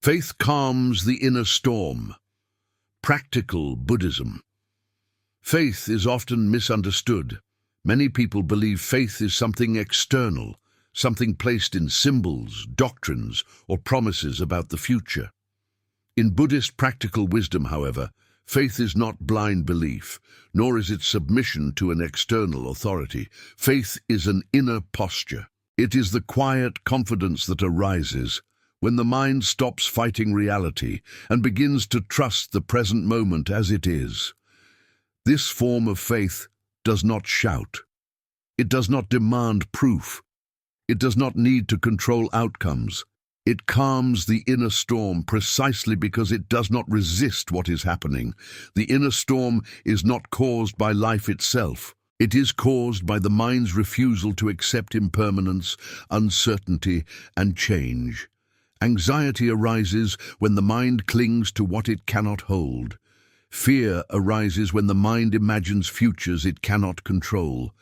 Faith calms the inner storm. Practical Buddhism. Faith is often misunderstood. Many people believe faith is something external, something placed in symbols, doctrines, or promises about the future. In Buddhist practical wisdom, however, faith is not blind belief, nor is it submission to an external authority. Faith is an inner posture. It is the quiet confidence that arises when the mind stops fighting reality and begins to trust the present moment as it is. This form of faith does not shout. It does not demand proof. It does not need to control outcomes. It calms the inner storm precisely because it does not resist what is happening. The inner storm is not caused by life itself. It is caused by the mind's refusal to accept impermanence, uncertainty, and change. Anxiety arises when the mind clings to what it cannot hold. Fear arises when the mind imagines futures it cannot control.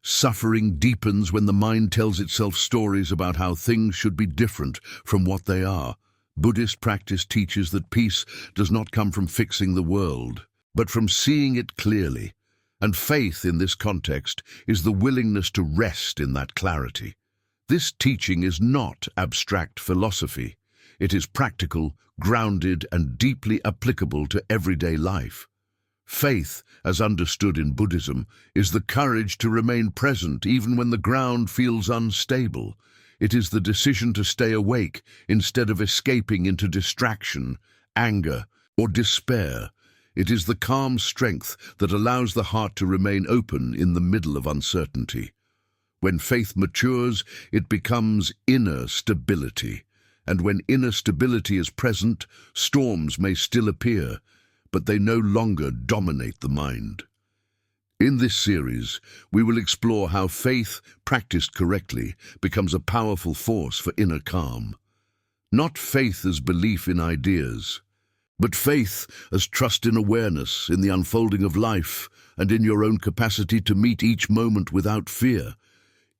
Suffering deepens when the mind tells itself stories about how things should be different from what they are. Buddhist practice teaches that peace does not come from fixing the world, but from seeing it clearly. And faith in this context is the willingness to rest in that clarity. This teaching is not abstract philosophy. It is practical, grounded, and deeply applicable to everyday life. Faith, as understood in Buddhism, is the courage to remain present even when the ground feels unstable. It is the decision to stay awake instead of escaping into distraction, anger, or despair. It is the calm strength that allows the heart to remain open in the middle of uncertainty. When faith matures, it becomes inner stability. And when inner stability is present, storms may still appear, but they no longer dominate the mind. In this series, we will explore how faith, practiced correctly, becomes a powerful force for inner calm. Not faith as belief in ideas, but faith as trust in awareness, in the unfolding of life, and in your own capacity to meet each moment without fear.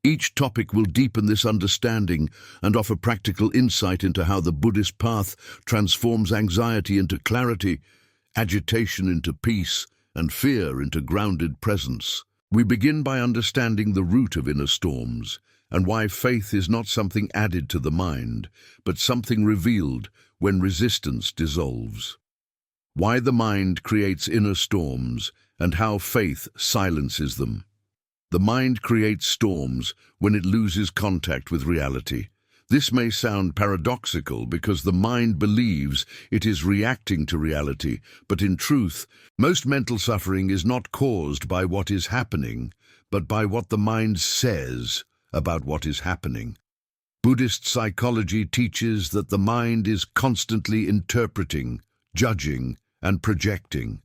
Each topic will deepen this understanding and offer practical insight into how the Buddhist path transforms anxiety into clarity, agitation into peace, and fear into grounded presence. We begin by understanding the root of inner storms and why faith is not something added to the mind, but something revealed when resistance dissolves. Why the mind creates inner storms and how faith silences them. The mind creates storms when it loses contact with reality. This may sound paradoxical because the mind believes it is reacting to reality, but in truth, most mental suffering is not caused by what is happening, but by what the mind says about what is happening. Buddhist psychology teaches that the mind is constantly interpreting, judging, and projecting.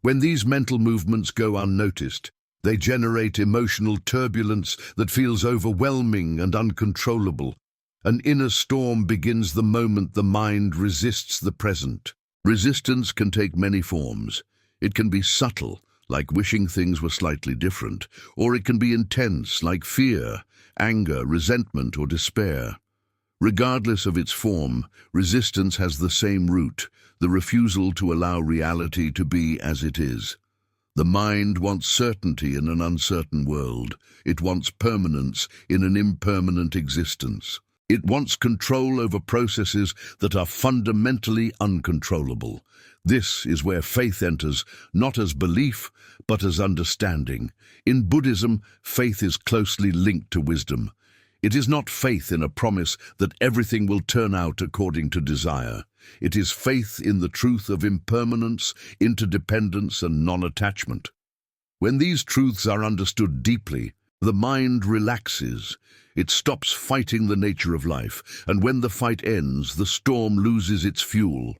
When these mental movements go unnoticed, they generate emotional turbulence that feels overwhelming and uncontrollable. An inner storm begins the moment the mind resists the present. Resistance can take many forms. It can be subtle, like wishing things were slightly different, or it can be intense, like fear, anger, resentment, or despair. Regardless of its form, resistance has the same root, the refusal to allow reality to be as it is. The mind wants certainty in an uncertain world. It wants permanence in an impermanent existence. It wants control over processes that are fundamentally uncontrollable. This is where faith enters, not as belief, but as understanding. In Buddhism, faith is closely linked to wisdom. It is not faith in a promise that everything will turn out according to desire. It is faith in the truth of impermanence, interdependence, and non-attachment. When these truths are understood deeply, the mind relaxes. It stops fighting the nature of life, and when the fight ends, the storm loses its fuel.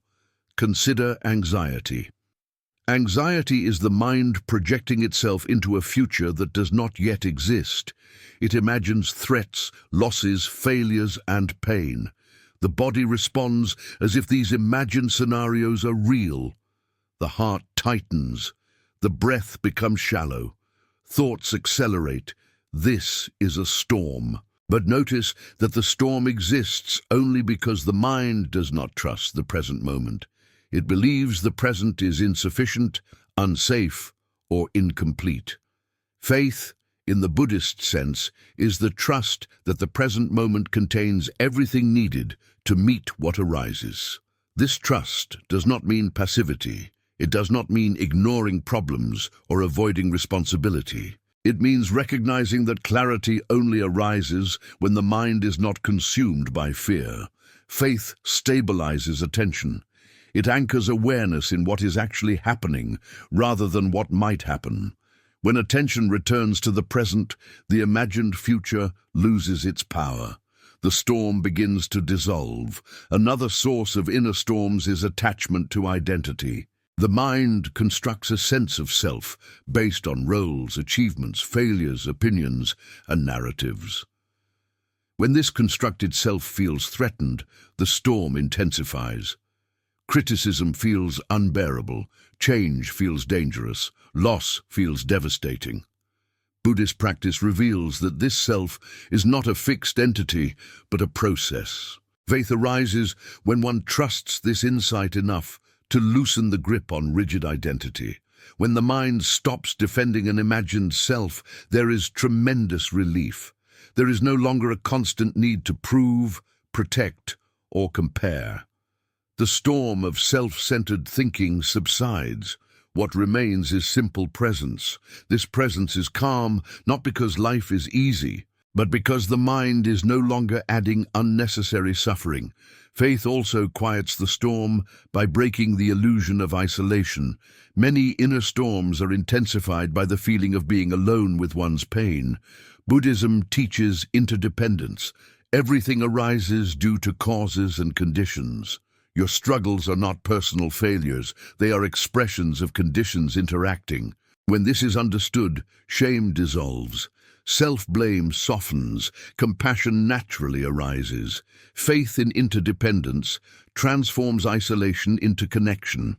Consider anxiety. Anxiety is the mind projecting itself into a future that does not yet exist. It imagines threats, losses, failures, and pain. The body responds as if these imagined scenarios are real. The heart tightens. The breath becomes shallow. Thoughts accelerate. This is a storm. But notice that the storm exists only because the mind does not trust the present moment. It believes the present is insufficient, unsafe, or incomplete. Faith, in the Buddhist sense, is the trust that the present moment contains everything needed to meet what arises. This trust does not mean passivity. It does not mean ignoring problems or avoiding responsibility. It means recognizing that clarity only arises when the mind is not consumed by fear. Faith stabilizes attention. It anchors awareness in what is actually happening rather than what might happen. When attention returns to the present, the imagined future loses its power. The storm begins to dissolve. Another source of inner storms is attachment to identity. The mind constructs a sense of self based on roles, achievements, failures, opinions, and narratives. When this constructed self feels threatened, the storm intensifies. Criticism feels unbearable, change feels dangerous, loss feels devastating. Buddhist practice reveals that this self is not a fixed entity, but a process. Faith arises when one trusts this insight enough to loosen the grip on rigid identity. When the mind stops defending an imagined self, there is tremendous relief. There is no longer a constant need to prove, protect, or compare. The storm of self-centered thinking subsides. What remains is simple presence. This presence is calm, not because life is easy, but because the mind is no longer adding unnecessary suffering. Faith also quiets the storm by breaking the illusion of isolation. Many inner storms are intensified by the feeling of being alone with one's pain. Buddhism teaches interdependence. Everything arises due to causes and conditions. Your struggles are not personal failures. They are expressions of conditions interacting. When this is understood, shame dissolves. Self-blame softens. Compassion naturally arises. Faith in interdependence transforms isolation into connection.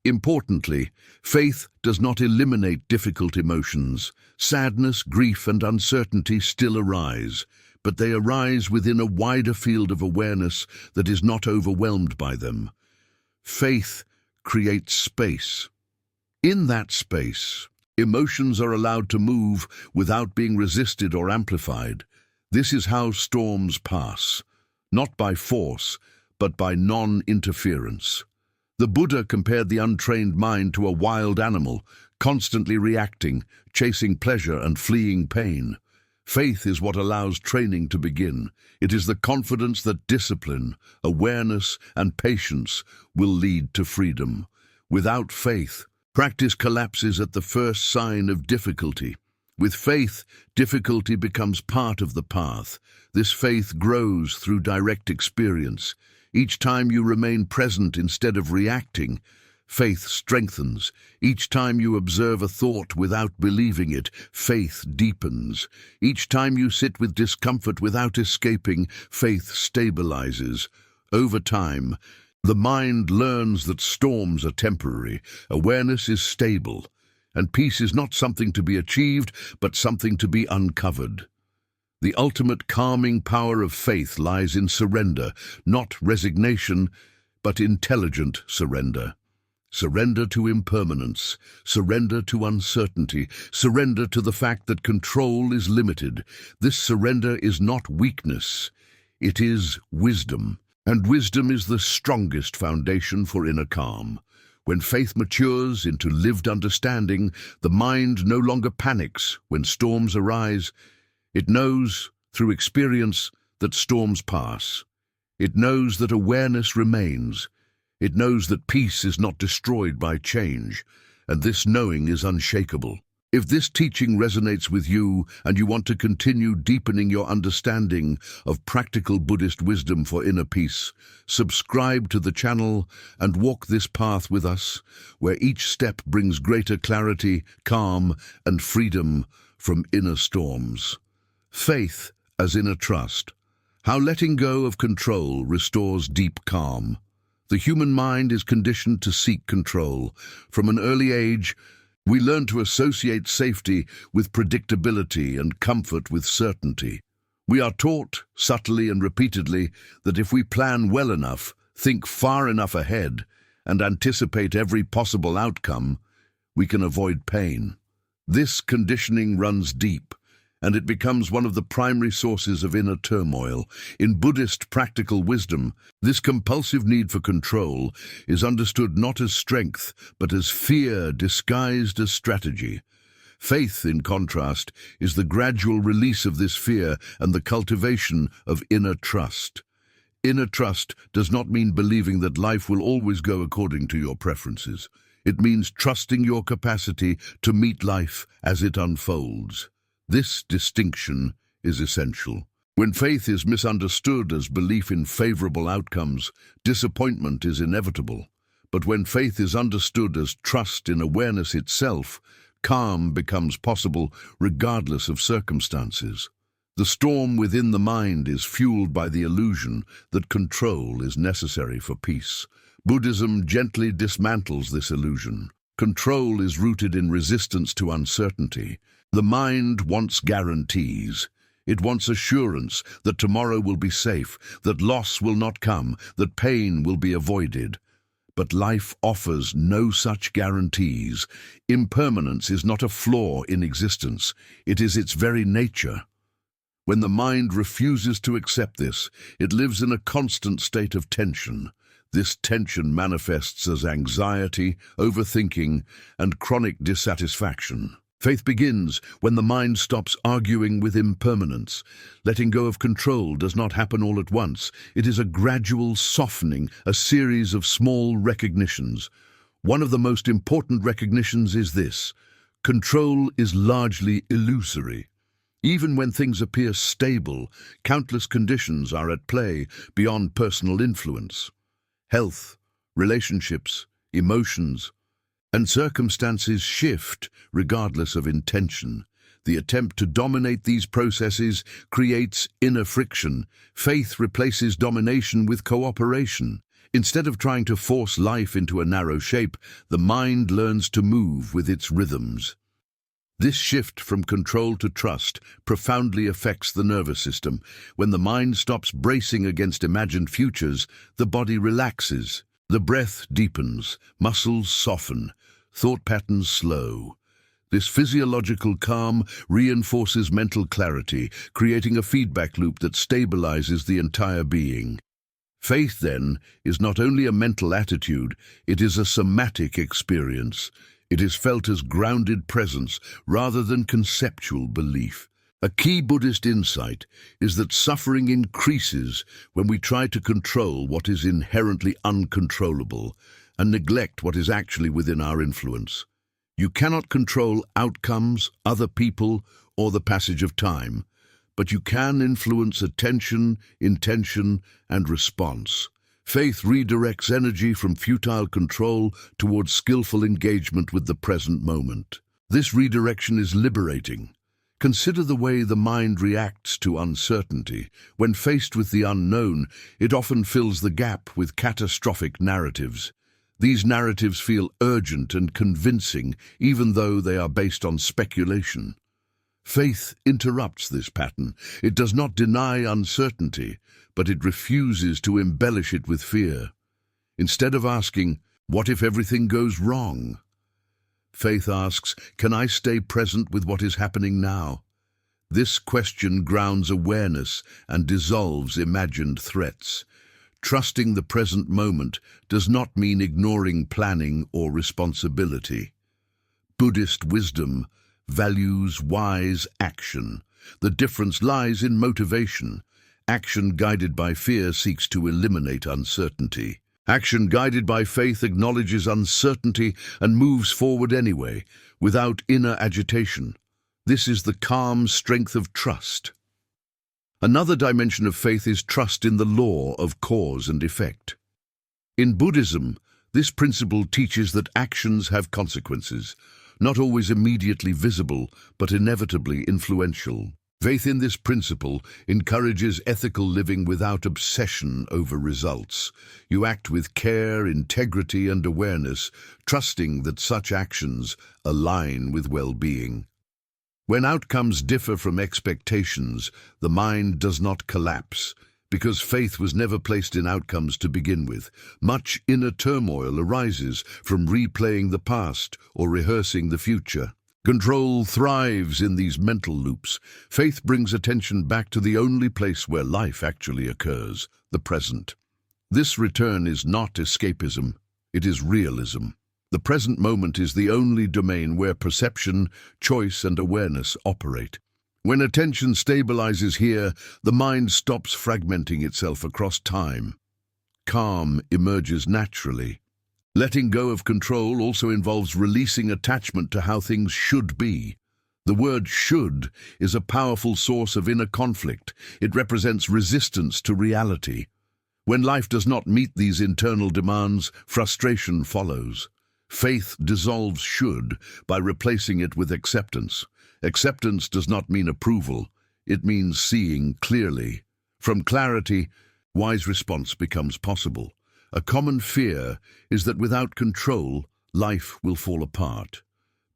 Importantly, faith does not eliminate difficult emotions. Sadness, grief, and uncertainty still arise, but they arise within a wider field of awareness that is not overwhelmed by them. Faith creates space. In that space, emotions are allowed to move without being resisted or amplified. This is how storms pass, not by force, but by non-interference. The Buddha compared the untrained mind to a wild animal, constantly reacting, chasing pleasure and fleeing pain. Faith is what allows training to begin. It is the confidence that discipline, awareness, and patience will lead to freedom. Without faith, practice collapses at the first sign of difficulty. With faith, difficulty becomes part of the path. This faith grows through direct experience. Each time you remain present instead of reacting, faith strengthens. Each time you observe a thought without believing it, faith deepens. Each time you sit with discomfort without escaping, faith stabilizes. Over time, the mind learns that storms are temporary, awareness is stable, and peace is not something to be achieved, but something to be uncovered. The ultimate calming power of faith lies in surrender, not resignation, but intelligent surrender. Surrender to impermanence, surrender to uncertainty, surrender to the fact that control is limited. This surrender is not weakness, it is wisdom. And wisdom is the strongest foundation for inner calm. When faith matures into lived understanding, the mind no longer panics when storms arise. It knows, through experience, that storms pass. It knows that awareness remains. It knows that peace is not destroyed by change, and this knowing is unshakable. If this teaching resonates with you and you want to continue deepening your understanding of practical Buddhist wisdom for inner peace, subscribe to the channel and walk this path with us, where each step brings greater clarity, calm, and freedom from inner storms. Faith as inner trust. How letting go of control restores deep calm. The human mind is conditioned to seek control. From an early age, we learn to associate safety with predictability and comfort with certainty. We are taught, subtly and repeatedly, that if we plan well enough, think far enough ahead, and anticipate every possible outcome, we can avoid pain. This conditioning runs deep, and it becomes one of the primary sources of inner turmoil. In Buddhist practical wisdom, this compulsive need for control is understood not as strength, but as fear disguised as strategy. Faith, in contrast, is the gradual release of this fear and the cultivation of inner trust. Inner trust does not mean believing that life will always go according to your preferences. It means trusting your capacity to meet life as it unfolds. This distinction is essential. When faith is misunderstood as belief in favorable outcomes, disappointment is inevitable. But when faith is understood as trust in awareness itself, calm becomes possible regardless of circumstances. The storm within the mind is fueled by the illusion that control is necessary for peace. Buddhism gently dismantles this illusion. Control is rooted in resistance to uncertainty. The mind wants guarantees. It wants assurance that tomorrow will be safe, that loss will not come, that pain will be avoided. But life offers no such guarantees. Impermanence is not a flaw in existence. It is its very nature. When the mind refuses to accept this, it lives in a constant state of tension. This tension manifests as anxiety, overthinking, and chronic dissatisfaction. Faith begins when the mind stops arguing with impermanence. Letting go of control does not happen all at once. It is a gradual softening, a series of small recognitions. One of the most important recognitions is this: control is largely illusory. Even when things appear stable, countless conditions are at play beyond personal influence. Health, relationships, emotions, and circumstances shift regardless of intention. The attempt to dominate these processes creates inner friction. Faith replaces domination with cooperation. Instead of trying to force life into a narrow shape, the mind learns to move with its rhythms. This shift from control to trust profoundly affects the nervous system. When the mind stops bracing against imagined futures, the body relaxes. The breath deepens, muscles soften, thought patterns slow. This physiological calm reinforces mental clarity, creating a feedback loop that stabilizes the entire being. Faith, then, is not only a mental attitude, it is a somatic experience. It is felt as grounded presence rather than conceptual belief. A key Buddhist insight is that suffering increases when we try to control what is inherently uncontrollable and neglect what is actually within our influence. You cannot control outcomes, other people, or the passage of time, but you can influence attention, intention, and response. Faith redirects energy from futile control towards skillful engagement with the present moment. This redirection is liberating. Consider the way the mind reacts to uncertainty. When faced with the unknown, it often fills the gap with catastrophic narratives. These narratives feel urgent and convincing, even though they are based on speculation. Faith interrupts this pattern. It does not deny uncertainty, but it refuses to embellish it with fear. Instead of asking, "What if everything goes wrong?" Faith asks, "Can I stay present with what is happening now?" This question grounds awareness and dissolves imagined threats. Trusting the present moment does not mean ignoring planning or responsibility. Buddhist wisdom values wise action. The difference lies in motivation. Action guided by fear seeks to eliminate uncertainty. Action guided by faith acknowledges uncertainty and moves forward anyway, without inner agitation. This is the calm strength of trust. Another dimension of faith is trust in the law of cause and effect. In Buddhism, this principle teaches that actions have consequences, not always immediately visible, but inevitably influential. Faith in this principle encourages ethical living without obsession over results. You act with care, integrity, and awareness, trusting that such actions align with well-being. When outcomes differ from expectations, the mind does not collapse, because faith was never placed in outcomes to begin with. Much inner turmoil arises from replaying the past or rehearsing the future. Control thrives in these mental loops. Faith brings attention back to the only place where life actually occurs, the present. This return is not escapism, it is realism. The present moment is the only domain where perception, choice, and awareness operate. When attention stabilizes here, the mind stops fragmenting itself across time. Calm emerges naturally. Letting go of control also involves releasing attachment to how things should be. The word should is a powerful source of inner conflict. It represents resistance to reality. When life does not meet these internal demands, frustration follows. Faith dissolves should by replacing it with acceptance. Acceptance does not mean approval, it means seeing clearly. From clarity, wise response becomes possible. A common fear is that without control, life will fall apart.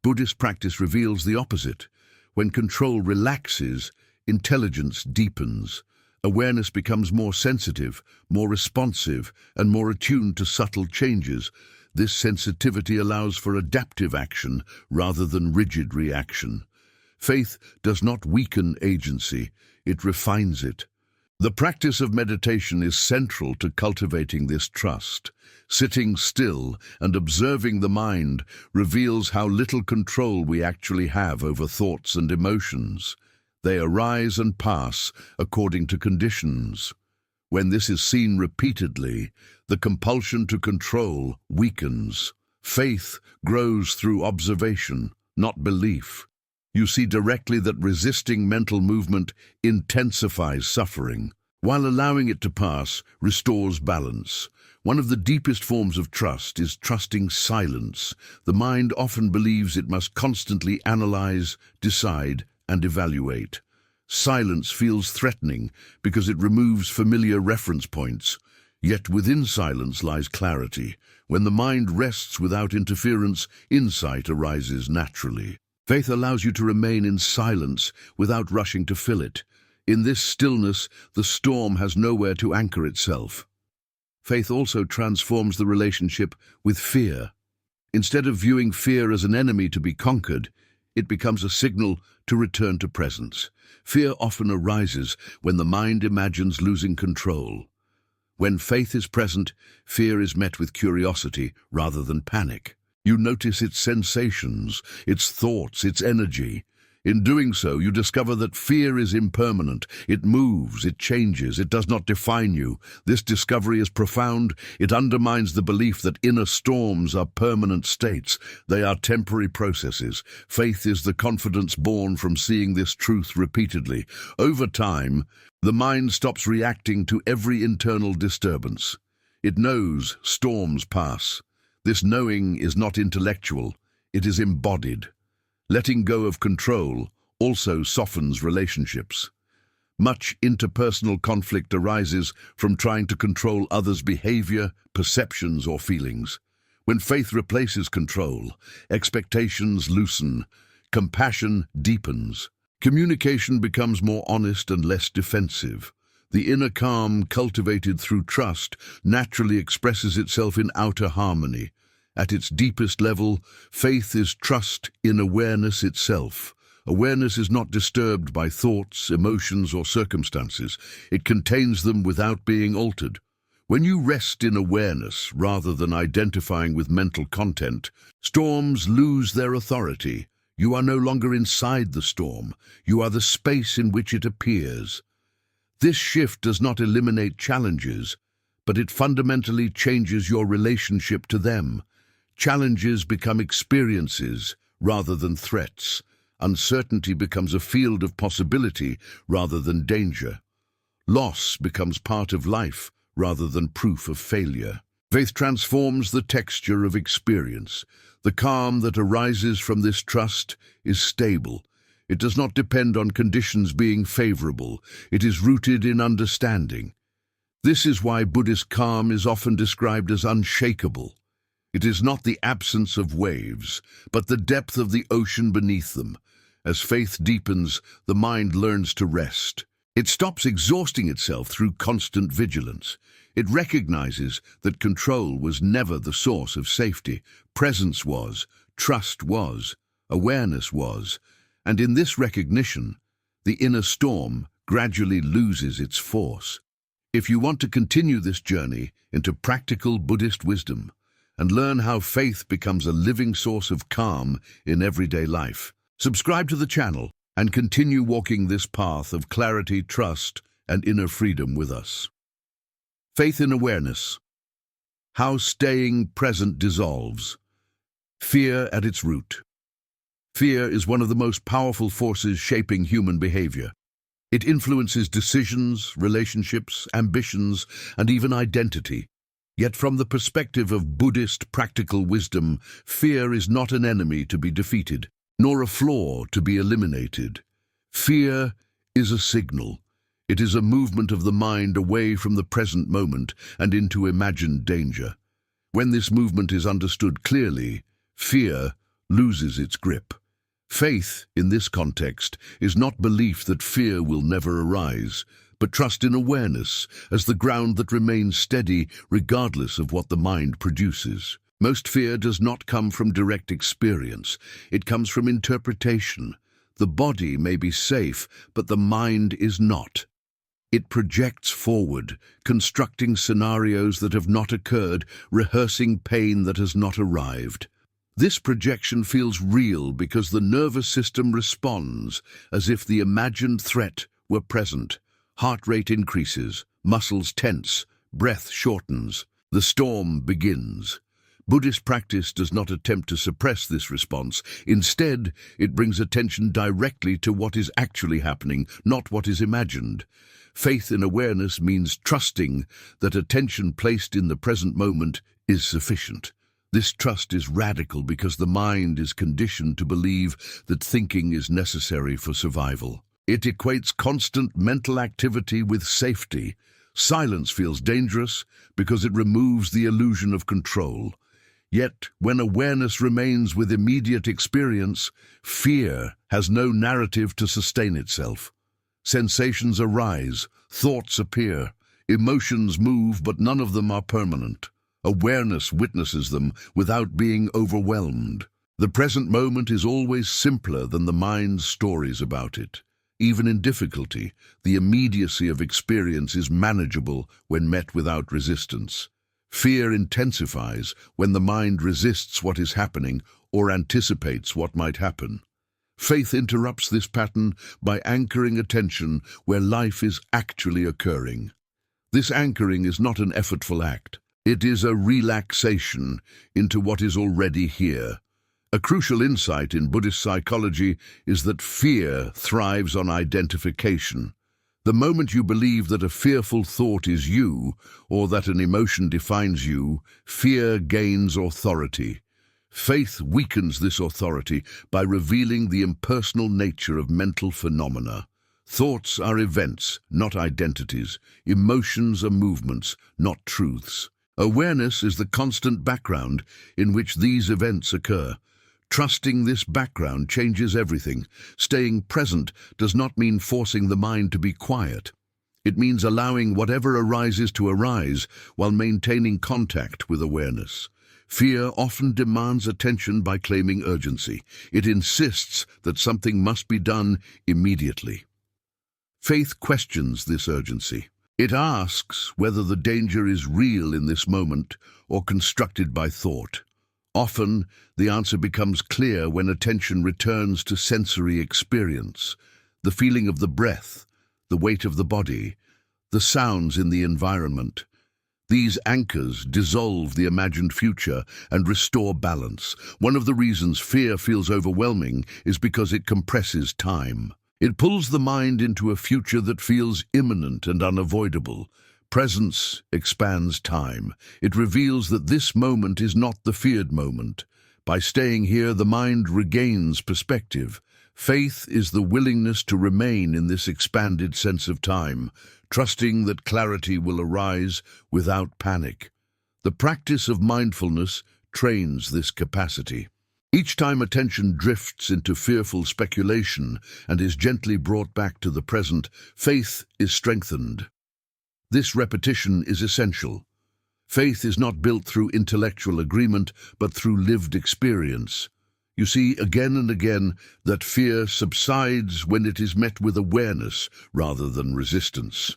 Buddhist practice reveals the opposite. When control relaxes, intelligence deepens. Awareness becomes more sensitive, more responsive, and more attuned to subtle changes. This sensitivity allows for adaptive action rather than rigid reaction. Faith does not weaken agency, it refines it. The practice of meditation is central to cultivating this trust. Sitting still and observing the mind reveals how little control we actually have over thoughts and emotions. They arise and pass according to conditions. When this is seen repeatedly, the compulsion to control weakens. Faith grows through observation, not belief. You see directly that resisting mental movement intensifies suffering, while allowing it to pass restores balance. One of the deepest forms of trust is trusting silence. The mind often believes it must constantly analyze, decide, and evaluate. Silence feels threatening because it removes familiar reference points. Yet within silence lies clarity. When the mind rests without interference, insight arises naturally. Faith allows you to remain in silence without rushing to fill it. In this stillness, the storm has nowhere to anchor itself. Faith also transforms the relationship with fear. Instead of viewing fear as an enemy to be conquered, it becomes a signal to return to presence. Fear often arises when the mind imagines losing control. When faith is present, fear is met with curiosity rather than panic. You notice its sensations, its thoughts, its energy. In doing so, you discover that fear is impermanent. It moves, it changes, it does not define you. This discovery is profound. It undermines the belief that inner storms are permanent states. They are temporary processes. Faith is the confidence born from seeing this truth repeatedly. Over time, the mind stops reacting to every internal disturbance. It knows storms pass. This knowing is not intellectual, it is embodied. Letting go of control also softens relationships. Much interpersonal conflict arises from trying to control others' behavior, perceptions, or feelings. When faith replaces control, expectations loosen, compassion deepens. Communication becomes more honest and less defensive. The inner calm cultivated through trust naturally expresses itself in outer harmony. At its deepest level, faith is trust in awareness itself. Awareness is not disturbed by thoughts, emotions, or circumstances. It contains them without being altered. When you rest in awareness rather than identifying with mental content, storms lose their authority. You are no longer inside the storm. You are the space in which it appears. This shift does not eliminate challenges, but it fundamentally changes your relationship to them. Challenges become experiences rather than threats. Uncertainty becomes a field of possibility rather than danger. Loss becomes part of life rather than proof of failure. Faith transforms the texture of experience. The calm that arises from this trust is stable. It does not depend on conditions being favorable. It is rooted in understanding. This is why Buddhist calm is often described as unshakable. It is not the absence of waves, but the depth of the ocean beneath them. As faith deepens, the mind learns to rest. It stops exhausting itself through constant vigilance. It recognizes that control was never the source of safety. Presence was, trust was, awareness was, and in this recognition, the inner storm gradually loses its force. If you want to continue this journey into practical Buddhist wisdom and learn how faith becomes a living source of calm in everyday life, subscribe to the channel and continue walking this path of clarity, trust, and inner freedom with us. Faith in awareness. How staying present dissolves. Fear at its root. Fear is one of the most powerful forces shaping human behavior. It influences decisions, relationships, ambitions, and even identity. Yet from the perspective of Buddhist practical wisdom, fear is not an enemy to be defeated, nor a flaw to be eliminated. Fear is a signal. It is a movement of the mind away from the present moment and into imagined danger. When this movement is understood clearly, fear loses its grip. Faith, in this context, is not belief that fear will never arise, but trust in awareness as the ground that remains steady regardless of what the mind produces. Most fear does not come from direct experience. It comes from interpretation. The body may be safe, but the mind is not. It projects forward, constructing scenarios that have not occurred, rehearsing pain that has not arrived. This projection feels real because the nervous system responds as if the imagined threat were present. Heart rate increases, muscles tense, breath shortens. The storm begins. Buddhist practice does not attempt to suppress this response. Instead, it brings attention directly to what is actually happening, not what is imagined. Faith in awareness means trusting that attention placed in the present moment is sufficient. This trust is radical because the mind is conditioned to believe that thinking is necessary for survival. It equates constant mental activity with safety. Silence feels dangerous because it removes the illusion of control. Yet, when awareness remains with immediate experience, fear has no narrative to sustain itself. Sensations arise, thoughts appear, emotions move, but none of them are permanent. Awareness witnesses them without being overwhelmed. The present moment is always simpler than the mind's stories about it. Even in difficulty, the immediacy of experience is manageable when met without resistance. Fear intensifies when the mind resists what is happening or anticipates what might happen. Faith interrupts this pattern by anchoring attention where life is actually occurring. This anchoring is not an effortful act. It is a relaxation into what is already here. A crucial insight in Buddhist psychology is that fear thrives on identification. The moment you believe that a fearful thought is you, or that an emotion defines you, fear gains authority. Faith weakens this authority by revealing the impersonal nature of mental phenomena. Thoughts are events, not identities. Emotions are movements, not truths. Awareness is the constant background in which these events occur. Trusting this background changes everything. Staying present does not mean forcing the mind to be quiet. It means allowing whatever arises to arise while maintaining contact with awareness. Fear often demands attention by claiming urgency. It insists that something must be done immediately. Faith questions this urgency. It asks whether the danger is real in this moment or constructed by thought. Often, the answer becomes clear when attention returns to sensory experience, the feeling of the breath, the weight of the body, the sounds in the environment. These anchors dissolve the imagined future and restore balance. One of the reasons fear feels overwhelming is because it compresses time. It pulls the mind into a future that feels imminent and unavoidable. Presence expands time. It reveals that this moment is not the feared moment. By staying here, the mind regains perspective. Faith is the willingness to remain in this expanded sense of time, trusting that clarity will arise without panic. The practice of mindfulness trains this capacity. Each time attention drifts into fearful speculation and is gently brought back to the present, faith is strengthened. This repetition is essential. Faith is not built through intellectual agreement, but through lived experience. You see again and again that fear subsides when it is met with awareness rather than resistance.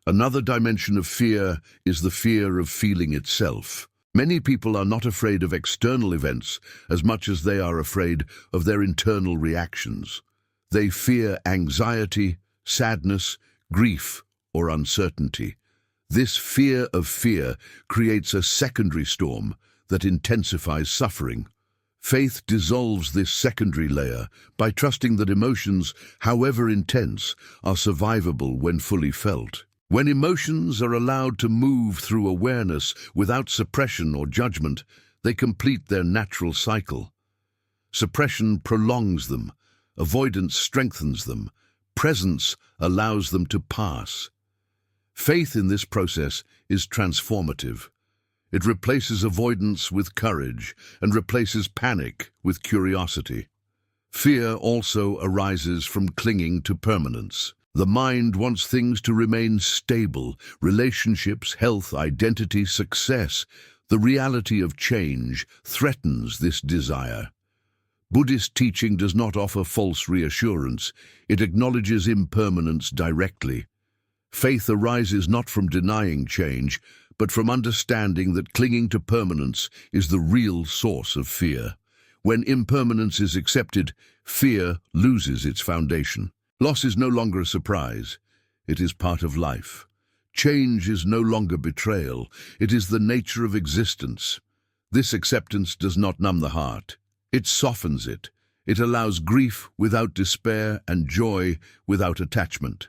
Another dimension of fear is the fear of feeling itself. Many people are not afraid of external events as much as they are afraid of their internal reactions. They fear anxiety, sadness, grief, or uncertainty. This fear of fear creates a secondary storm that intensifies suffering. Faith dissolves this secondary layer by trusting that emotions, however intense, are survivable when fully felt. When emotions are allowed to move through awareness without suppression or judgment, they complete their natural cycle. Suppression prolongs them, avoidance strengthens them, presence allows them to pass. Faith in this process is transformative. It replaces avoidance with courage and replaces panic with curiosity. Fear also arises from clinging to permanence. The mind wants things to remain stable: relationships, health, identity, success. The reality of change threatens this desire. Buddhist teaching does not offer false reassurance. It acknowledges impermanence directly. Faith arises not from denying change, but from understanding that clinging to permanence is the real source of fear. When impermanence is accepted, fear loses its foundation. Loss is no longer a surprise. It is part of life. Change is no longer betrayal. It is the nature of existence. This acceptance does not numb the heart. It softens it. It allows grief without despair and joy without attachment.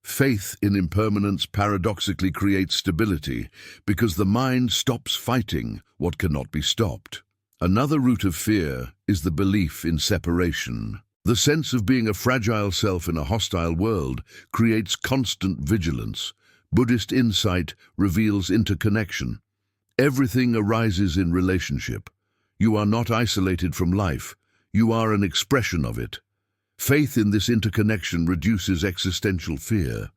Faith in impermanence paradoxically creates stability because the mind stops fighting what cannot be stopped. Another root of fear is the belief in separation. The sense of being a fragile self in a hostile world creates constant vigilance. Buddhist insight reveals interconnection. Everything arises in relationship. You are not isolated from life. You are an expression of it. Faith in this interconnection reduces existential fear.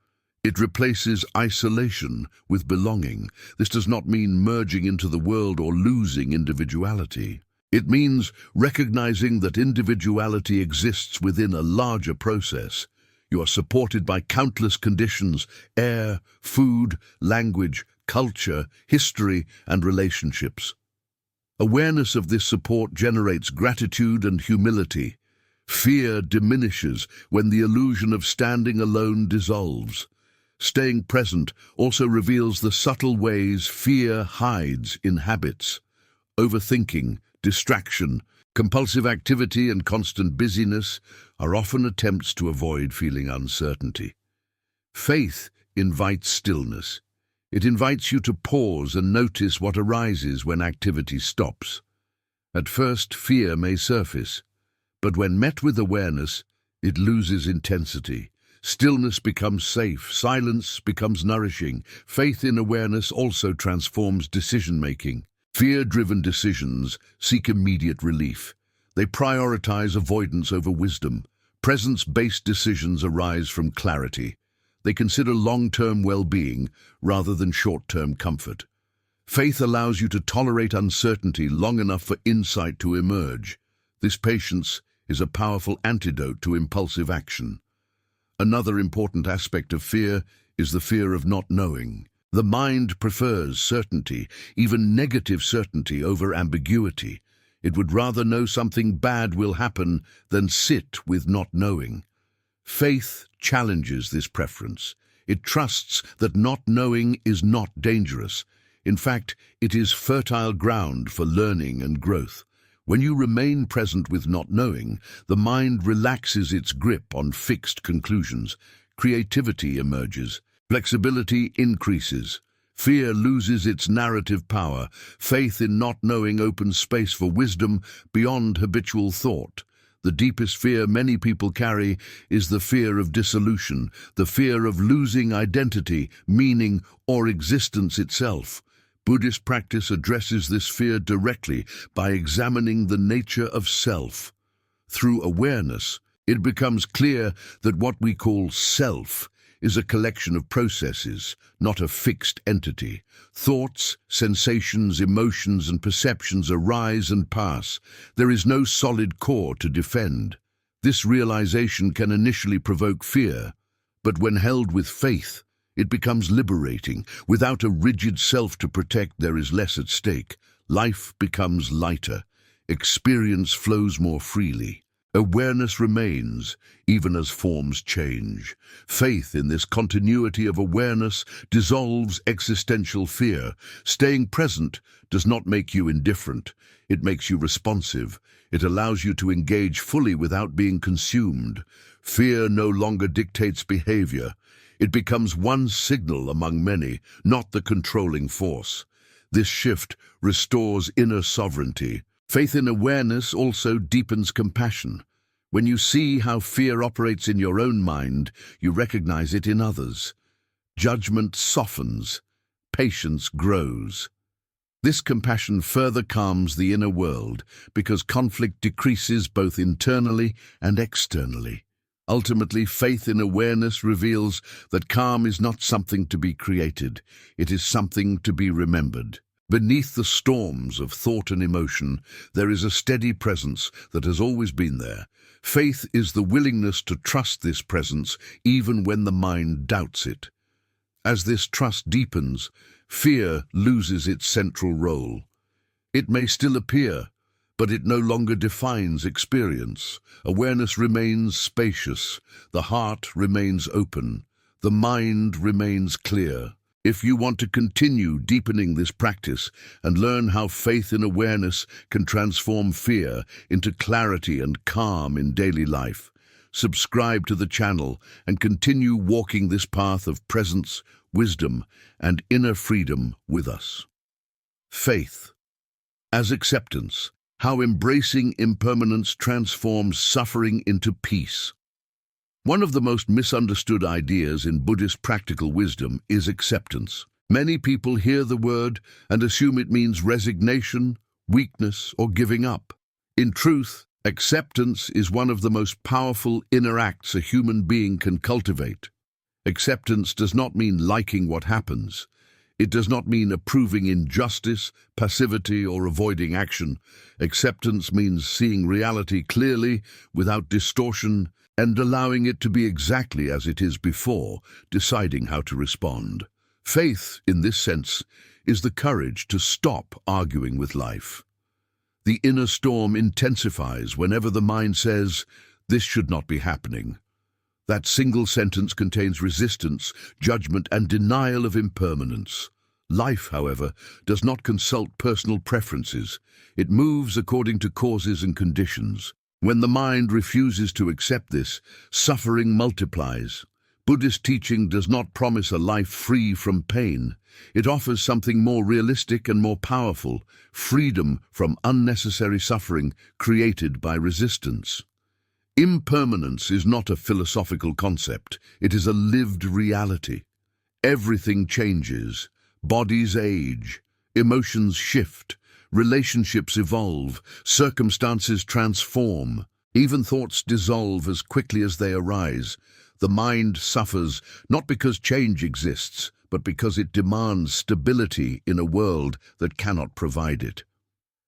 It replaces isolation with belonging. This does not mean merging into the world or losing individuality. It means recognizing that individuality exists within a larger process. You are supported by countless conditions: air, food, language, culture, history, and relationships. Awareness of this support generates gratitude and humility. Fear diminishes when the illusion of standing alone dissolves. Staying present also reveals the subtle ways fear hides in habits. Overthinking, distraction, compulsive activity, and constant busyness are often attempts to avoid feeling uncertainty. Faith invites stillness. It invites you to pause and notice what arises when activity stops. At first, fear may surface, but when met with awareness, it loses intensity. Stillness becomes safe, silence becomes nourishing. Faith in awareness also transforms decision-making. Fear-driven decisions seek immediate relief. They prioritize avoidance over wisdom. Presence-based decisions arise from clarity. They consider long-term well-being rather than short-term comfort. Faith allows you to tolerate uncertainty long enough for insight to emerge. This patience is a powerful antidote to impulsive action. Another important aspect of fear is the fear of not knowing. The mind prefers certainty, even negative certainty, over ambiguity. It would rather know something bad will happen than sit with not knowing. Faith challenges this preference. It trusts that not knowing is not dangerous. In fact, it is fertile ground for learning and growth. When you remain present with not knowing, the mind relaxes its grip on fixed conclusions. Creativity emerges. Flexibility increases. Fear loses its narrative power. Faith in not knowing opens space for wisdom beyond habitual thought. The deepest fear many people carry is the fear of dissolution, the fear of losing identity, meaning, or existence itself. Buddhist practice addresses this fear directly by examining the nature of self. Through awareness, it becomes clear that what we call self is a collection of processes, not a fixed entity. Thoughts, sensations, emotions, and perceptions arise and pass. There is no solid core to defend. This realization can initially provoke fear, but when held with faith, it becomes liberating. Without a rigid self to protect, there is less at stake. Life becomes lighter. Experience flows more freely. Awareness remains, even as forms change. Faith in this continuity of awareness dissolves existential fear. Staying present does not make you indifferent. It makes you responsive. It allows you to engage fully without being consumed. Fear no longer dictates behavior. It becomes one signal among many, not the controlling force. This shift restores inner sovereignty. Faith in awareness also deepens compassion. When you see how fear operates in your own mind, you recognize it in others. Judgment softens. Patience grows. This compassion further calms the inner world because conflict decreases both internally and externally. Ultimately, faith in awareness reveals that calm is not something to be created. It is something to be remembered. Beneath the storms of thought and emotion, there is a steady presence that has always been there. Faith is the willingness to trust this presence even when the mind doubts it. As this trust deepens, fear loses its central role. It may still appear, but it no longer defines experience. Awareness remains spacious, the heart remains open, the mind remains clear. If you want to continue deepening this practice and learn how faith in awareness can transform fear into clarity and calm in daily life, subscribe to the channel and continue walking this path of presence, wisdom, and inner freedom with us. Faith as acceptance. How embracing impermanence transforms suffering into peace. One of the most misunderstood ideas in Buddhist practical wisdom is acceptance. Many people hear the word and assume it means resignation, weakness, or giving up. In truth, acceptance is one of the most powerful inner acts a human being can cultivate. Acceptance does not mean liking what happens. It does not mean approving injustice, passivity, or avoiding action. Acceptance means seeing reality clearly, without distortion, and allowing it to be exactly as it is before deciding how to respond. Faith, in this sense, is the courage to stop arguing with life. The inner storm intensifies whenever the mind says, "This should not be happening." That single sentence contains resistance, judgment, and denial of impermanence. Life, however, does not consult personal preferences. It moves according to causes and conditions. When the mind refuses to accept this, suffering multiplies. Buddhist teaching does not promise a life free from pain. It offers something more realistic and more powerful, freedom from unnecessary suffering created by resistance. Impermanence is not a philosophical concept. It is a lived reality. Everything changes. Bodies age. Emotions shift. Relationships evolve, circumstances transform, even thoughts dissolve as quickly as they arise. The mind suffers not because change exists, but because it demands stability in a world that cannot provide it.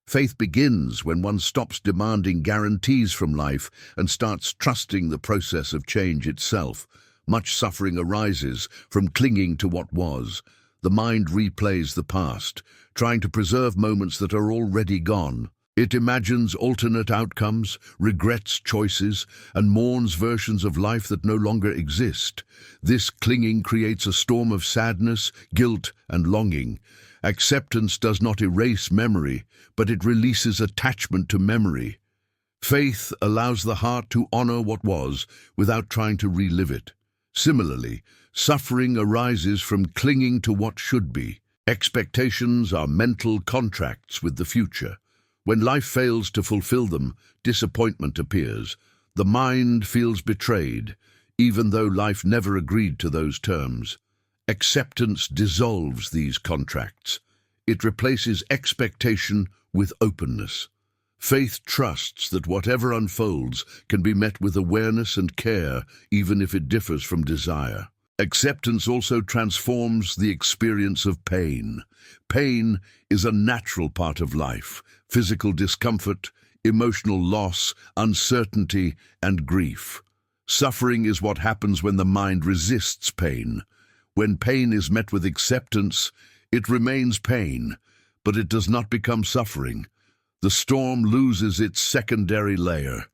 Faith begins when one stops demanding guarantees from life and starts trusting the process of change itself. Much suffering arises from clinging to what was. The mind replays the past, trying to preserve moments that are already gone. It imagines alternate outcomes, regrets choices, and mourns versions of life that no longer exist. This clinging creates a storm of sadness, guilt, and longing. Acceptance does not erase memory, but it releases attachment to memory. Faith allows the heart to honor what was without trying to relive it. Similarly, suffering arises from clinging to what should be. Expectations are mental contracts with the future. When life fails to fulfill them, disappointment appears. The mind feels betrayed, even though life never agreed to those terms. Acceptance dissolves these contracts. It replaces expectation with openness. Faith trusts that whatever unfolds can be met with awareness and care, even if it differs from desire. Acceptance also transforms the experience of pain. Pain is a natural part of life. Physical discomfort, emotional loss, uncertainty, and grief. Suffering is what happens when the mind resists pain. When pain is met with acceptance, it remains pain, but it does not become suffering. The storm loses its secondary layer.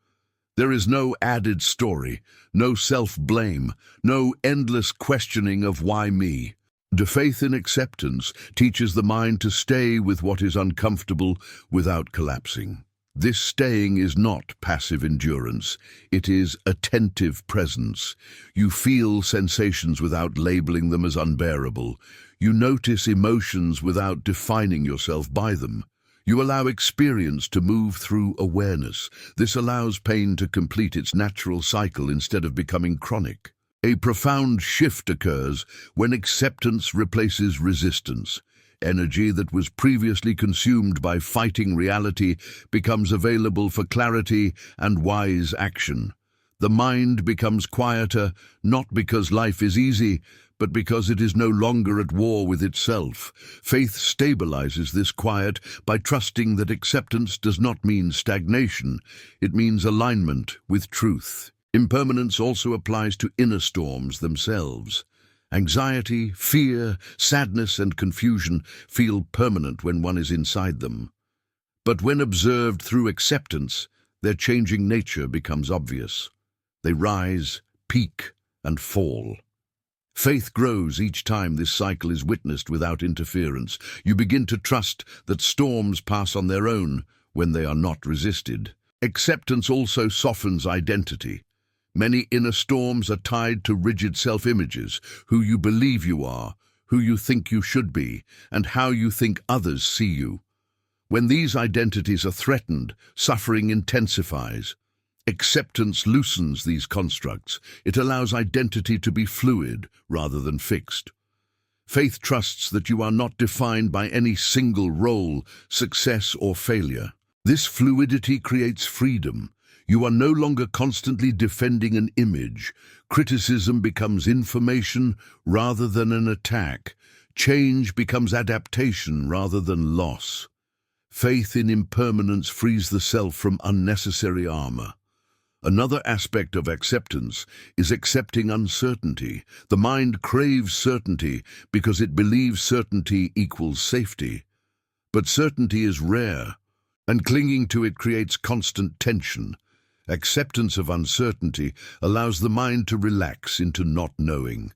There is no added story, no self-blame, no endless questioning of why me. The faith in acceptance teaches the mind to stay with what is uncomfortable without collapsing. This staying is not passive endurance, it is attentive presence. You feel sensations without labeling them as unbearable. You notice emotions without defining yourself by them. You allow experience to move through awareness. This allows pain to complete its natural cycle instead of becoming chronic. A profound shift occurs when acceptance replaces resistance. Energy that was previously consumed by fighting reality becomes available for clarity and wise action. The mind becomes quieter, not because life is easy, but because it is no longer at war with itself. Faith stabilizes this quiet by trusting that acceptance does not mean stagnation, it means alignment with truth. Impermanence also applies to inner storms themselves. Anxiety, fear, sadness, and confusion feel permanent when one is inside them. But when observed through acceptance, their changing nature becomes obvious. They rise, peak, and fall. Faith grows each time this cycle is witnessed without interference. You begin to trust that storms pass on their own when they are not resisted. Acceptance also softens identity. Many inner storms are tied to rigid self-images, who you believe you are, who you think you should be, and how you think others see you. When these identities are threatened, suffering intensifies. Acceptance loosens these constructs. It allows identity to be fluid rather than fixed. Faith trusts that you are not defined by any single role, success or failure. This fluidity creates freedom. You are no longer constantly defending an image. Criticism becomes information rather than an attack. Change becomes adaptation rather than loss. Faith in impermanence frees the self from unnecessary armor. Another aspect of acceptance is accepting uncertainty. The mind craves certainty because it believes certainty equals safety. But certainty is rare, and clinging to it creates constant tension. Acceptance of uncertainty allows the mind to relax into not knowing.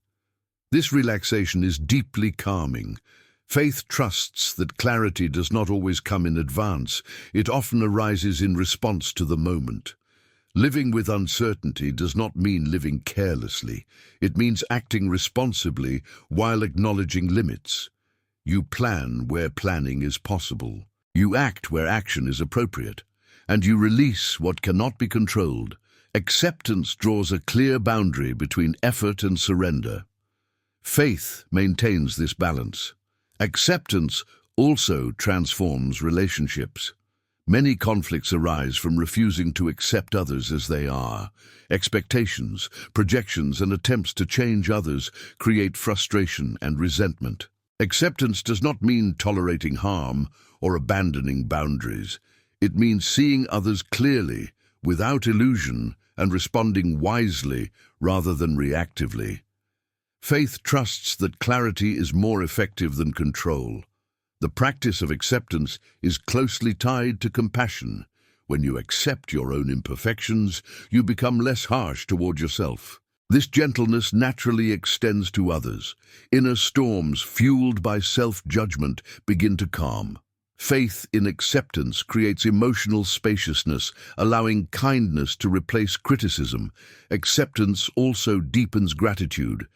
This relaxation is deeply calming. Faith trusts that clarity does not always come in advance. It often arises in response to the moment. Living with uncertainty does not mean living carelessly. It means acting responsibly while acknowledging limits. You plan where planning is possible. You act where action is appropriate. And you release what cannot be controlled. Acceptance draws a clear boundary between effort and surrender. Faith maintains this balance. Acceptance also transforms relationships. Many conflicts arise from refusing to accept others as they are. Expectations, projections, and attempts to change others create frustration and resentment. Acceptance does not mean tolerating harm or abandoning boundaries. It means seeing others clearly, without illusion, and responding wisely rather than reactively. Faith trusts that clarity is more effective than control. The practice of acceptance is closely tied to compassion. When you accept your own imperfections, you become less harsh toward yourself. This gentleness naturally extends to others. Inner storms fueled by self-judgment begin to calm. Faith in acceptance creates emotional spaciousness, allowing kindness to replace criticism. Acceptance also deepens gratitude.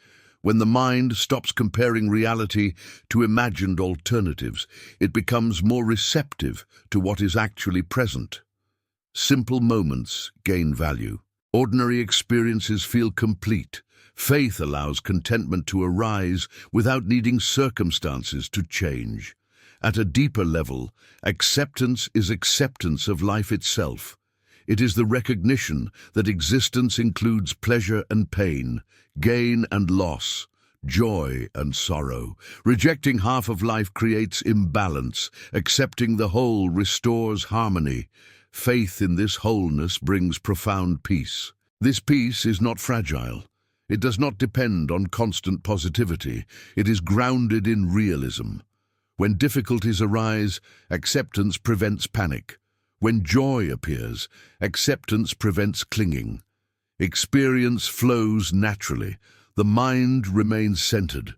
When the mind stops comparing reality to imagined alternatives, it becomes more receptive to what is actually present. Simple moments gain value. Ordinary experiences feel complete. Faith allows contentment to arise without needing circumstances to change. At a deeper level, acceptance is acceptance of life itself. It is the recognition that existence includes pleasure and pain, gain and loss, joy and sorrow. Rejecting half of life creates imbalance. Accepting the whole restores harmony. Faith in this wholeness brings profound peace. This peace is not fragile. It does not depend on constant positivity. It is grounded in realism. When difficulties arise, acceptance prevents panic. When joy appears, acceptance prevents clinging. Experience flows naturally. The mind remains centered.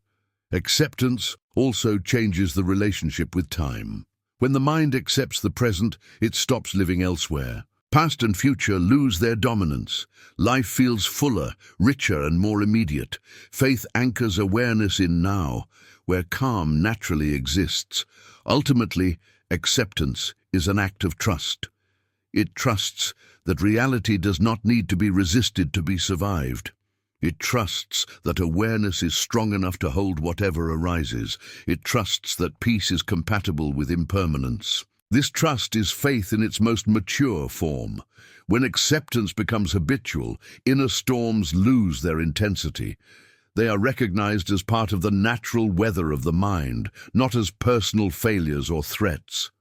Acceptance also changes the relationship with time. When the mind accepts the present, it stops living elsewhere. Past and future lose their dominance. Life feels fuller, richer, and more immediate. Faith anchors awareness in now, where calm naturally exists. Ultimately, acceptance is an act of trust. It trusts that reality does not need to be resisted to be survived. It trusts that awareness is strong enough to hold whatever arises. It trusts that peace is compatible with impermanence. This trust is faith in its most mature form. When acceptance becomes habitual, inner storms lose their intensity. They are recognized as part of the natural weather of the mind, not as personal failures or threats.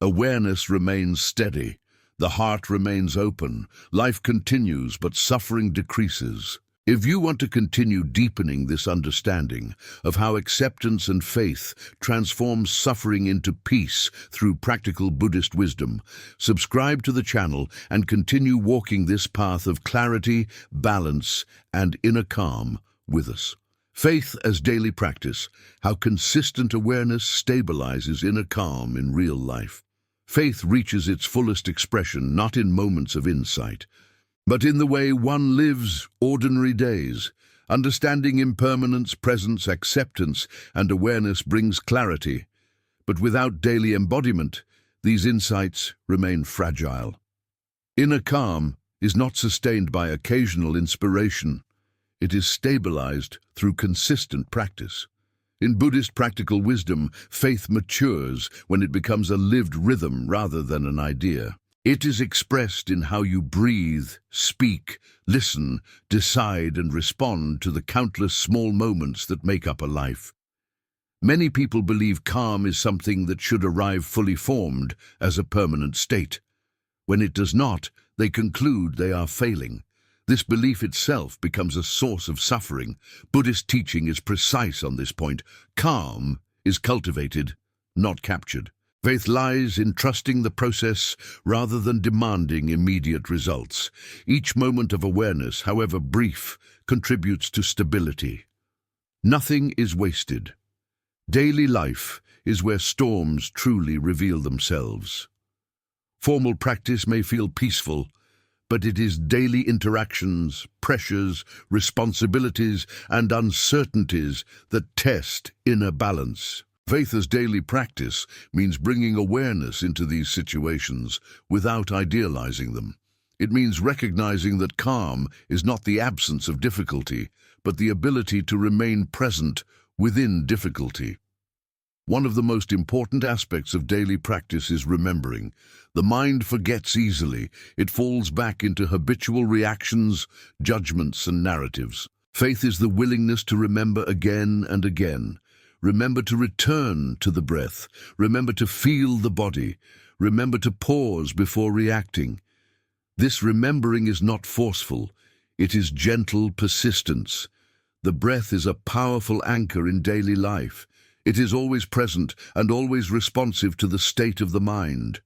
Awareness remains steady. The heart remains open. Life continues, but suffering decreases. If you want to continue deepening this understanding of how acceptance and faith transform suffering into peace through practical Buddhist wisdom, subscribe to the channel and continue walking this path of clarity, balance, and inner calm with us. Faith as daily practice, how consistent awareness stabilizes inner calm in real life. Faith reaches its fullest expression not in moments of insight, but in the way one lives ordinary days. Understanding impermanence, presence, acceptance, and awareness brings clarity. But without daily embodiment, these insights remain fragile. Inner calm is not sustained by occasional inspiration. It is stabilized through consistent practice. In Buddhist practical wisdom, faith matures when it becomes a lived rhythm rather than an idea. It is expressed in how you breathe, speak, listen, decide, and respond to the countless small moments that make up a life. Many people believe calm is something that should arrive fully formed as a permanent state. When it does not, they conclude they are failing. This belief itself becomes a source of suffering. Buddhist teaching is precise on this point. Calm is cultivated, not captured. Faith lies in trusting the process rather than demanding immediate results. Each moment of awareness, however brief, contributes to stability. Nothing is wasted. Daily life is where storms truly reveal themselves. Formal practice may feel peaceful, but it is daily interactions, pressures, responsibilities, and uncertainties that test inner balance. Faith as daily practice means bringing awareness into these situations without idealizing them. It means recognizing that calm is not the absence of difficulty, but the ability to remain present within difficulty. One of the most important aspects of daily practice is remembering. The mind forgets easily. It falls back into habitual reactions, judgments, and narratives. Faith is the willingness to remember again and again. Remember to return to the breath. Remember to feel the body. Remember to pause before reacting. This remembering is not forceful. It is gentle persistence. The breath is a powerful anchor in daily life. It is always present and always responsive to the state of the mind.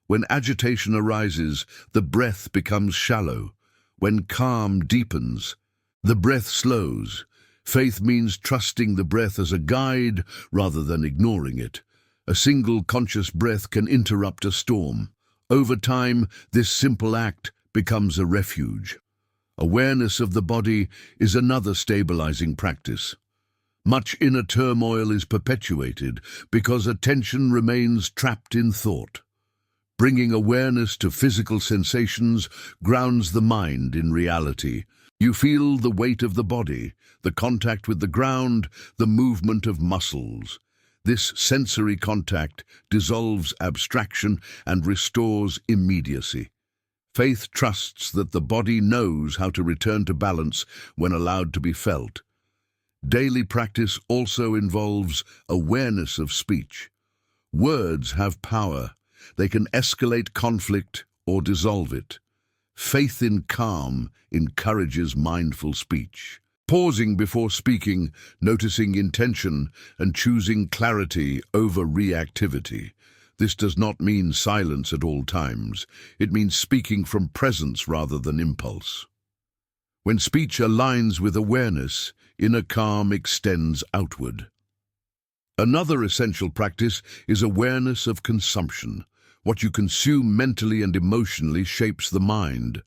When agitation arises, the breath becomes shallow. When calm deepens, the breath slows. Faith means trusting the breath as a guide rather than ignoring it. A single conscious breath can interrupt a storm. Over time, this simple act becomes a refuge. Awareness of the body is another stabilizing practice. Much inner turmoil is perpetuated because attention remains trapped in thought. Bringing awareness to physical sensations grounds the mind in reality. You feel the weight of the body, the contact with the ground, the movement of muscles. This sensory contact dissolves abstraction and restores immediacy. Faith trusts that the body knows how to return to balance when allowed to be felt. Daily practice also involves awareness of speech. Words have power. They can escalate conflict or dissolve it. Faith in calm encourages mindful speech. Pausing before speaking, noticing intention, and choosing clarity over reactivity. This does not mean silence at all times. It means speaking from presence rather than impulse. When speech aligns with awareness, inner calm extends outward. Another essential practice is awareness of consumption. What you consume mentally and emotionally shapes the mind.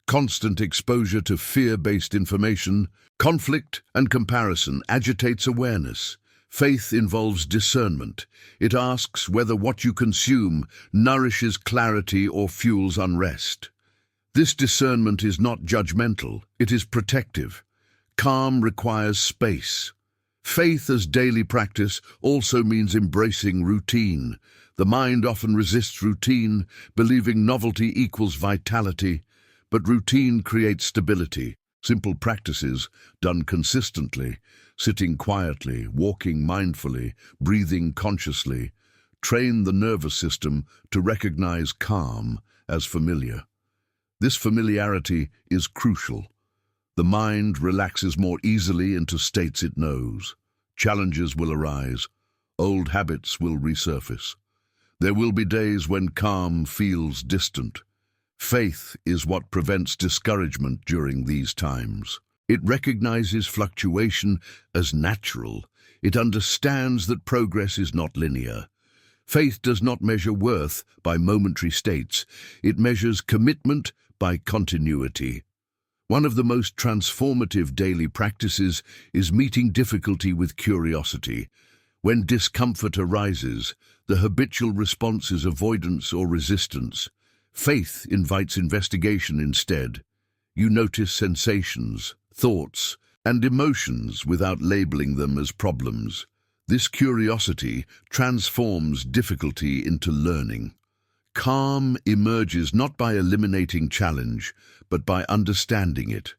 Constant exposure to fear-based information, conflict and comparison agitates awareness. Faith involves discernment. It asks whether what you consume nourishes clarity or fuels unrest. This discernment is not judgmental, it is protective. Calm requires space. Faith as daily practice also means embracing routine. The mind often resists routine, believing novelty equals vitality, but routine creates stability. Simple practices, done consistently, sitting quietly, walking mindfully, breathing consciously, train the nervous system to recognize calm as familiar. This familiarity is crucial. The mind relaxes more easily into states it knows. Challenges will arise. Old habits will resurface. There will be days when calm feels distant. Faith is what prevents discouragement during these times. It recognizes fluctuation as natural. It understands that progress is not linear. Faith does not measure worth by momentary states. It measures commitment by continuity. One of the most transformative daily practices is meeting difficulty with curiosity. When discomfort arises, the habitual response is avoidance or resistance. Faith invites investigation instead. You notice sensations, thoughts, and emotions without labeling them as problems. This curiosity transforms difficulty into learning. Calm emerges not by eliminating challenge, but by understanding it.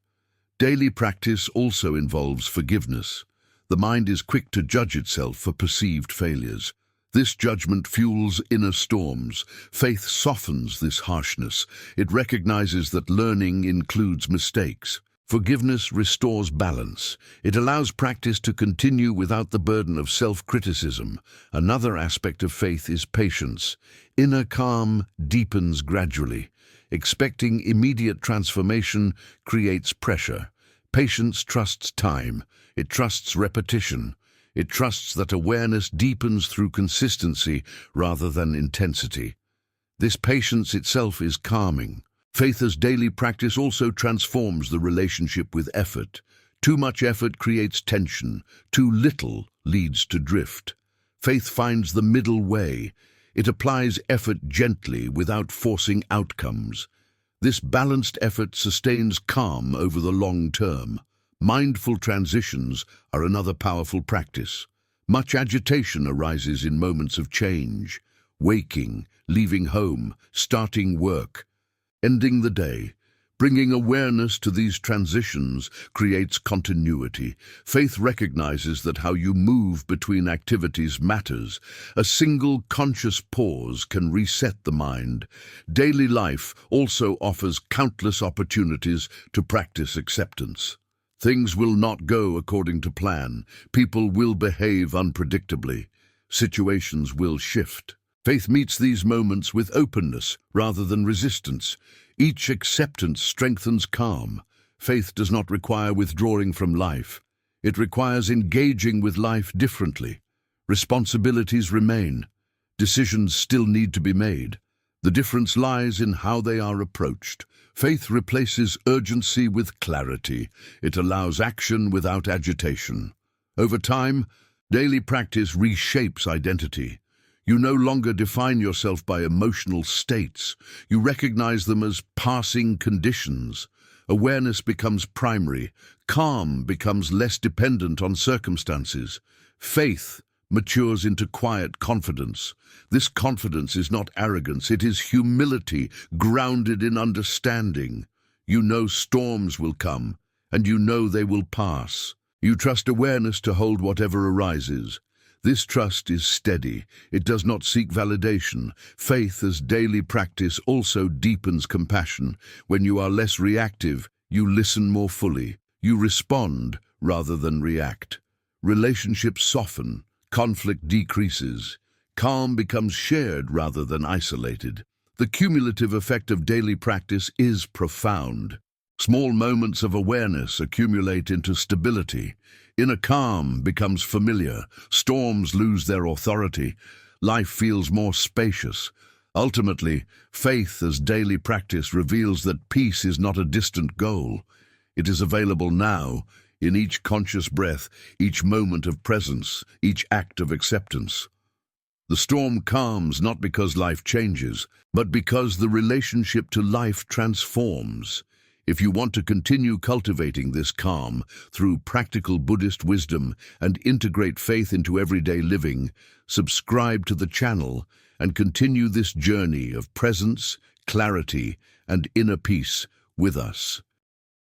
Daily practice also involves forgiveness. The mind is quick to judge itself for perceived failures. This judgment fuels inner storms. Faith softens this harshness. It recognizes that learning includes mistakes. Forgiveness restores balance. It allows practice to continue without the burden of self-criticism. Another aspect of faith is patience. Inner calm deepens gradually. Expecting immediate transformation creates pressure. Patience trusts time. It trusts repetition. It trusts that awareness deepens through consistency rather than intensity. This patience itself is calming. Faith as daily practice also transforms the relationship with effort. Too much effort creates tension. Too little leads to drift. Faith finds the middle way. It applies effort gently without forcing outcomes. This balanced effort sustains calm over the long term. Mindful transitions are another powerful practice. Much agitation arises in moments of change. Waking, leaving home, starting work, ending the day. Bringing awareness to these transitions creates continuity. Faith recognizes that how you move between activities matters. A single conscious pause can reset the mind. Daily life also offers countless opportunities to practice acceptance. Things will not go according to plan. People will behave unpredictably. Situations will shift. Faith meets these moments with openness rather than resistance. Each acceptance strengthens calm. Faith does not require withdrawing from life. It requires engaging with life differently. Responsibilities remain. Decisions still need to be made. The difference lies in how they are approached. Faith replaces urgency with clarity. It allows action without agitation. Over time, daily practice reshapes identity. You no longer define yourself by emotional states. You recognize them as passing conditions. Awareness becomes primary. Calm becomes less dependent on circumstances. Faith matures into quiet confidence. This confidence is not arrogance, it is humility grounded in understanding. You know storms will come, and you know they will pass. You trust awareness to hold whatever arises. This trust is steady. It does not seek validation. Faith as daily practice also deepens compassion. When you are less reactive, you listen more fully. You respond rather than react. Relationships soften. Conflict decreases. Calm becomes shared rather than isolated. The cumulative effect of daily practice is profound. Small moments of awareness accumulate into stability. Inner calm becomes familiar. Storms lose their authority. Life feels more spacious. Ultimately, faith as daily practice reveals that peace is not a distant goal. It is available now, in each conscious breath, each moment of presence, each act of acceptance. The storm calms not because life changes, but because the relationship to life transforms. If you want to continue cultivating this calm through practical Buddhist wisdom and integrate faith into everyday living, subscribe to the channel and continue this journey of presence, clarity, and inner peace with us.